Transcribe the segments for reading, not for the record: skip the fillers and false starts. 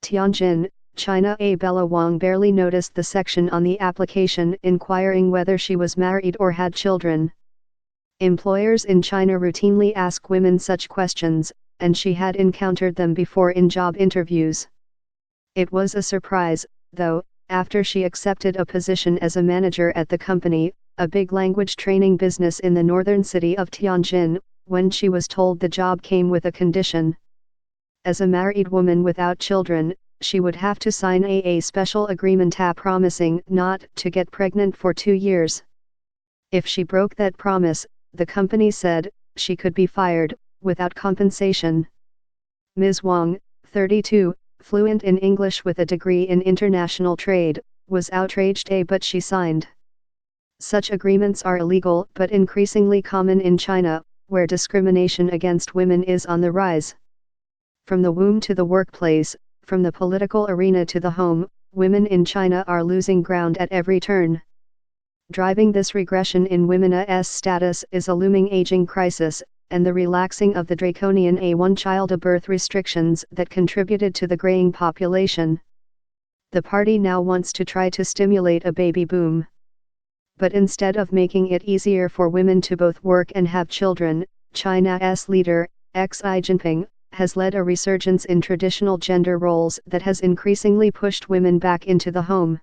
Tianjin, China. Bella Wang barely noticed the section on the application inquiring whether she was married or had children. Employers in China routinely ask women such questions, and she had encountered them before in job interviews. It was a surprise, though, after she accepted a position as a manager at the company, a big language training business in the northern city of Tianjin, when she was told the job came with a condition. As a married woman without children, she would have to sign a special agreement promising not to get pregnant for 2 years. If she broke that promise, the company said, she could be fired, without compensation. Ms. Wang, 32, fluent in English with a degree in international trade, was outraged but she signed. Such agreements are illegal but increasingly common in China, where discrimination against women is on the rise. From the womb to the workplace, from the political arena to the home, women in China are losing ground at every turn. Driving this regression in women's status is a looming aging crisis, and the relaxing of the draconian one-child-a-birth restrictions that contributed to the graying population. The party now wants to try to stimulate a baby boom. But instead of making it easier for women to both work and have children, China's leader, Xi Jinping, has led a resurgence in traditional gender roles that has increasingly pushed women back into the home.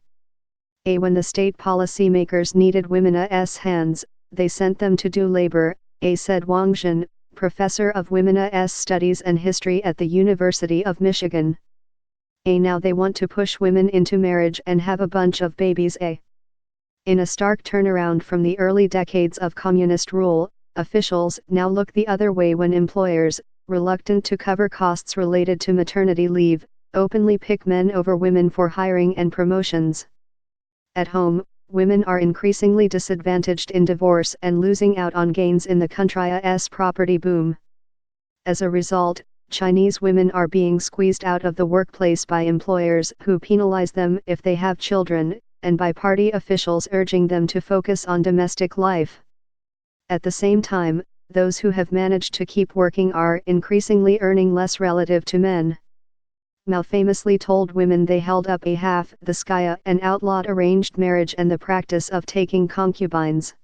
When the state policymakers needed women's hands, they sent them to do labor, said Wang Jin, professor of women's studies and history at the University of Michigan. Now they want to push women into marriage and have a bunch of babies. In a stark turnaround from the early decades of communist rule, officials now look the other way when employers, reluctant to cover costs related to maternity leave, openly pick men over women for hiring and promotions. At home, women are increasingly disadvantaged in divorce and losing out on gains in the country's property boom. As a result, Chinese women are being squeezed out of the workplace by employers who penalize them if they have children, and by party officials urging them to focus on domestic life. At the same time, those who have managed to keep working are increasingly earning less relative to men. Mao famously told women they held up half the sky and outlawed arranged marriage and the practice of taking concubines.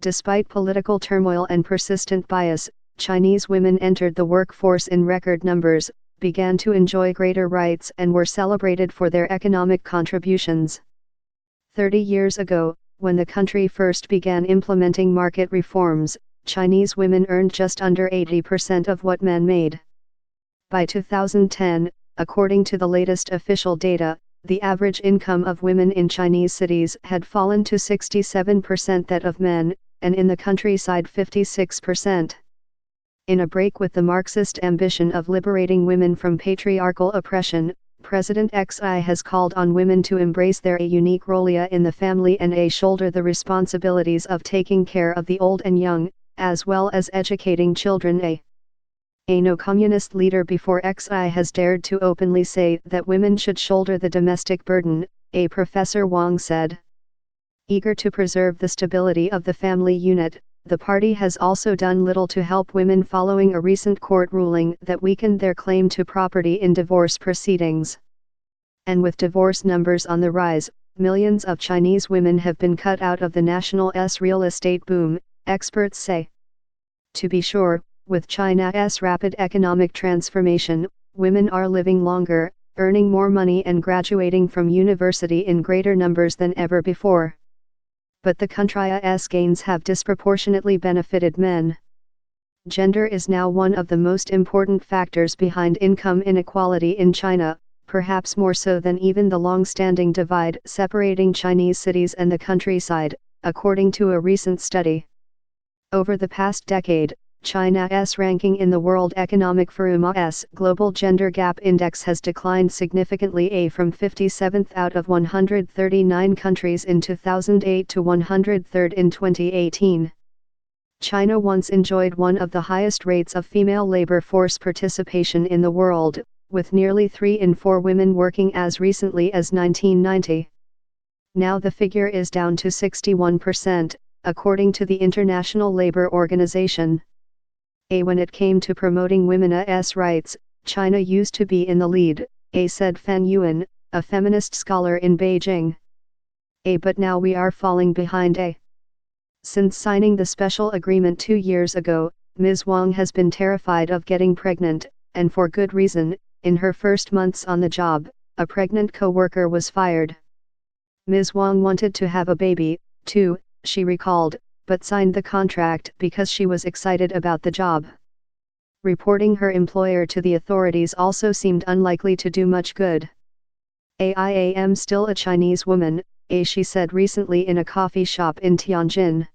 Despite political turmoil and persistent bias, Chinese women entered the workforce in record numbers, began to enjoy greater rights and were celebrated for their economic contributions. 30 years ago, when the country first began implementing market reforms, Chinese women earned just under 80% of what men made. By 2010, according to the latest official data, the average income of women in Chinese cities had fallen to 67% that of men, and in the countryside 56%. In a break with the Marxist ambition of liberating women from patriarchal oppression, President Xi has called on women to embrace their unique role in the family and shoulder the responsibilities of taking care of the old and young, as well as educating children. No communist leader before Xi has dared to openly say that women should shoulder the domestic burden, Professor Wang said. Eager to preserve the stability of the family unit, the party has also done little to help women following a recent court ruling that weakened their claim to property in divorce proceedings. And with divorce numbers on the rise, millions of Chinese women have been cut out of the national's real estate boom, experts say. To be sure, with China's rapid economic transformation, women are living longer, earning more money and graduating from university in greater numbers than ever before. But the country's gains have disproportionately benefited men. Gender is now one of the most important factors behind income inequality in China, perhaps more so than even the long-standing divide separating Chinese cities and the countryside, according to a recent study. Over the past decade, China's ranking in the World Economic Forum's Global Gender Gap Index has declined significantly from 57th out of 139 countries in 2008 to 103rd in 2018. China once enjoyed one of the highest rates of female labor force participation in the world, with nearly 3 in 4 women working as recently as 1990. Now the figure is down to 61%, according to the International Labour Organization. When it came to promoting women's rights, China used to be in the lead, said Fan Yuan, a feminist scholar in Beijing. But now we are falling behind. Since signing the special agreement 2 years ago, Ms. Wang has been terrified of getting pregnant, and for good reason. In her first months on the job, a pregnant co-worker was fired. Ms. Wang wanted to have a baby, too, she recalled, but signed the contract because she was excited about the job. Reporting her employer to the authorities also seemed unlikely to do much good. I am still a Chinese woman, she said recently in a coffee shop in Tianjin.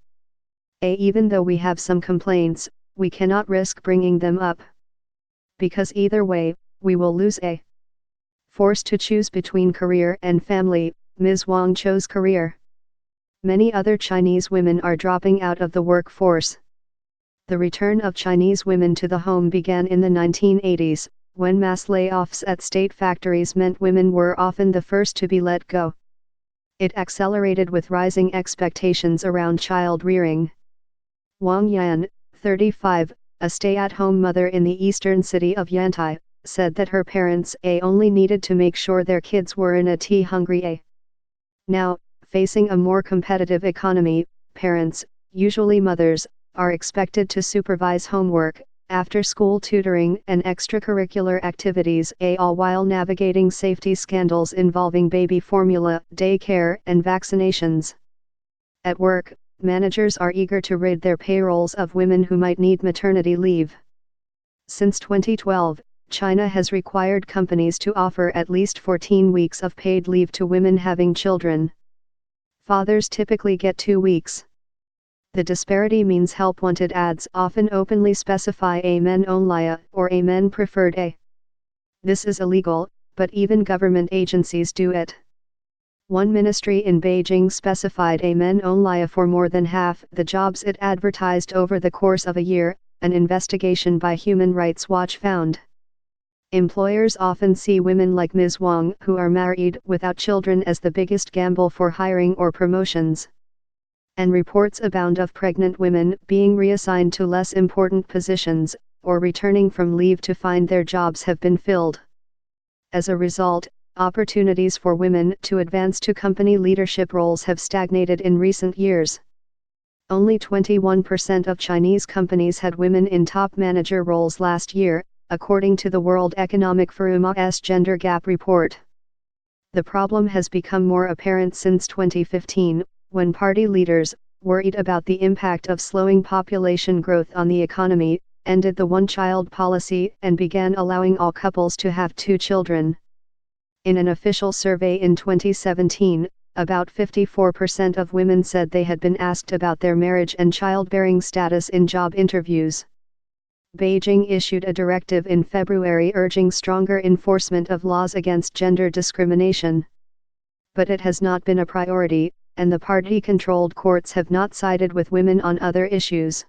Even though we have some complaints, we cannot risk bringing them up. Because either way, we will lose. Forced to choose between career and family, Ms. Wang chose career. Many other Chinese women are dropping out of the workforce. The return of Chinese women to the home began in the 1980s, when mass layoffs at state factories meant women were often the first to be let go. It accelerated with rising expectations around child rearing. Wang Yan, 35, a stay-at-home mother in the eastern city of Yantai, said that her parents only needed to make sure their kids weren't hungry. Now, facing a more competitive economy, parents, usually mothers, are expected to supervise homework, after-school tutoring and extracurricular activities, all while navigating safety scandals involving baby formula, daycare, and vaccinations. At work, managers are eager to rid their payrolls of women who might need maternity leave. Since 2012, China has required companies to offer at least 14 weeks of paid leave to women having children. Fathers typically get 2 weeks. The disparity means help-wanted ads often openly specify a men only or a men preferred. This is illegal, but even government agencies do it. One ministry in Beijing specified a men only for more than half the jobs it advertised over the course of a year, an investigation by Human Rights Watch found. Employers often see women like Ms. Wang who are married without children as the biggest gamble for hiring or promotions. And reports abound of pregnant women being reassigned to less important positions, or returning from leave to find their jobs have been filled. As a result, opportunities for women to advance to company leadership roles have stagnated in recent years. Only 21% of Chinese companies had women in top manager roles last year, according to the World Economic Forum's Gender Gap Report. The problem has become more apparent since 2015, when party leaders, worried about the impact of slowing population growth on the economy, ended the one-child policy and began allowing all couples to have 2 children. In an official survey in 2017, about 54% of women said they had been asked about their marriage and childbearing status in job interviews. Beijing issued a directive in February urging stronger enforcement of laws against gender discrimination. But it has not been a priority, and the party-controlled courts have not sided with women on other issues.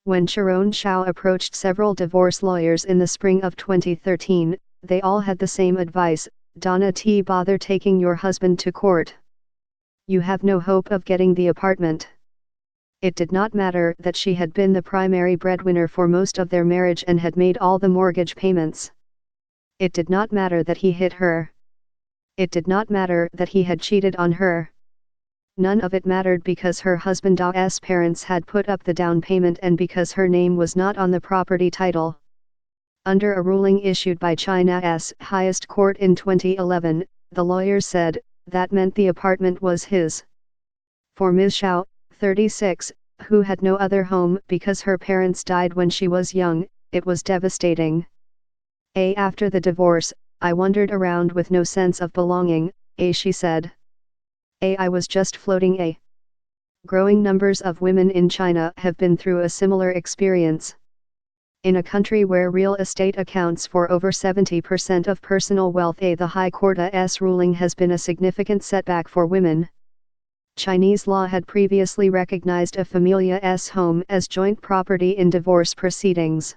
When Sharon Shao approached several divorce lawyers in the spring of 2013, they all had the same advice: "Don't bother taking your husband to court. You have no hope of getting the apartment." It did not matter that she had been the primary breadwinner for most of their marriage and had made all the mortgage payments. It did not matter that he hit her. It did not matter that he had cheated on her. None of it mattered because her husband's parents had put up the down payment and because her name was not on the property title. Under a ruling issued by China's highest court in 2011, the lawyers said, that meant the apartment was his. For Ms. Shao, 36, who had no other home because her parents died when she was young, it was devastating. After the divorce, I wandered around with no sense of belonging, she said. I was just floating. Growing numbers of women in China have been through a similar experience. In a country where real estate accounts for over 70% of personal wealth, the High Court's ruling has been a significant setback for women. Chinese law had previously recognized a familia's home as joint property in divorce proceedings.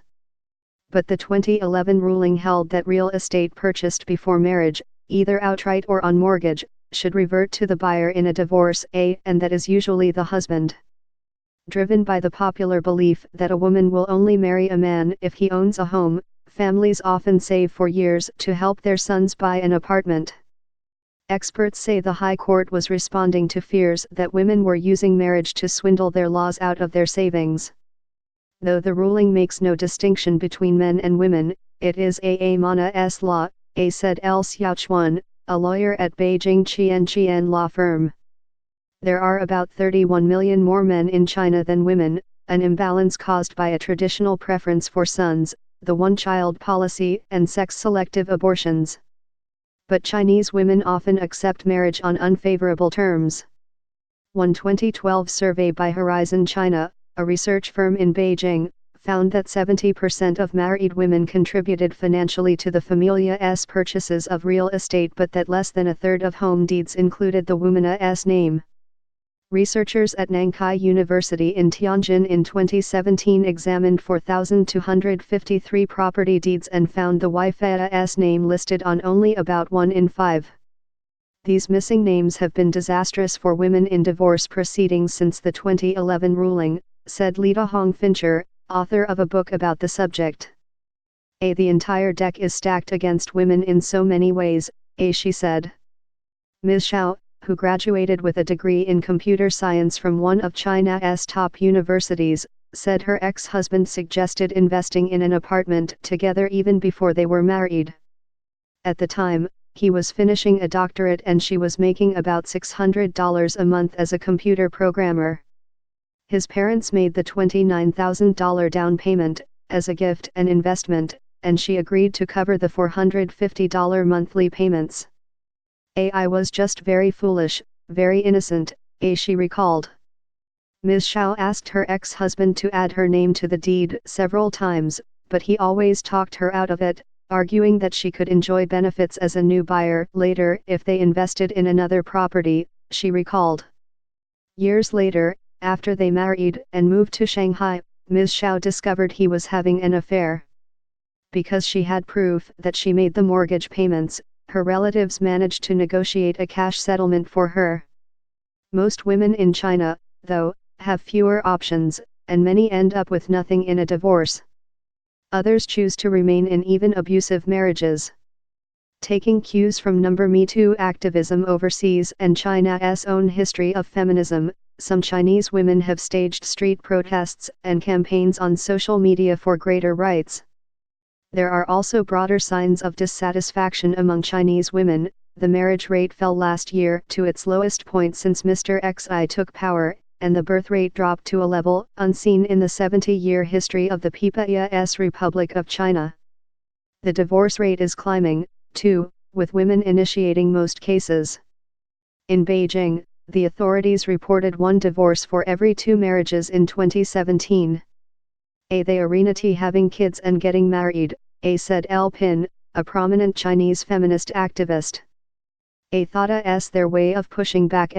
But the 2011 ruling held that real estate purchased before marriage, either outright or on mortgage, should revert to the buyer in a divorce, and that is usually the husband. Driven by the popular belief that a woman will only marry a man if he owns a home, families often save for years to help their sons buy an apartment. Experts say the High Court was responding to fears that women were using marriage to swindle their laws out of their savings. Though the ruling makes no distinction between men and women, it is a Mana's law, said L. Xiaochuan, a lawyer at Beijing Qian law firm. There are about 31 million more men in China than women, an imbalance caused by a traditional preference for sons, the one-child policy, and sex-selective abortions. But Chinese women often accept marriage on unfavorable terms. One 2012 survey by Horizon China, a research firm in Beijing, found that 70% of married women contributed financially to the family's purchases of real estate, but that less than a third of home deeds included the woman's name. Researchers at Nankai University in Tianjin in 2017 examined 4,253 property deeds and found the wife's name listed on only about 1 in 5. These missing names have been disastrous for women in divorce proceedings since the 2011 ruling, said Lita Hong Fincher, author of a book about the subject. The entire deck is stacked against women in so many ways, she said. Ms. Xiao, who graduated with a degree in computer science from one of China's top universities, said her ex-husband suggested investing in an apartment together even before they were married. At the time, he was finishing a doctorate and she was making about $600 a month as a computer programmer. His parents made the $29,000 down payment, as a gift and investment, and she agreed to cover the $450 monthly payments. I was just very foolish, very innocent, she recalled. Ms. Xiao asked her ex-husband to add her name to the deed several times, but he always talked her out of it, arguing that she could enjoy benefits as a new buyer later if they invested in another property, she recalled. Years later, after they married and moved to Shanghai, Ms. Xiao discovered he was having an affair. Because she had proof that she made the mortgage payments, her relatives managed to negotiate a cash settlement for her. Most women in China, though, have fewer options, and many end up with nothing in a divorce. Others choose to remain in even abusive marriages. Taking cues from Me Too activism overseas and China's own history of feminism, some Chinese women have staged street protests and campaigns on social media for greater rights. There are also broader signs of dissatisfaction among Chinese women. The marriage rate fell last year to its lowest point since Mr. Xi took power, and the birth rate dropped to a level unseen in the 70-year history of the People's Republic of China. The divorce rate is climbing, too, with women initiating most cases. In Beijing, the authorities reported one divorce for every 2 marriages in 2017. They are not having kids and getting married, said L. Pin, a prominent Chinese feminist activist. Thought as their way of pushing back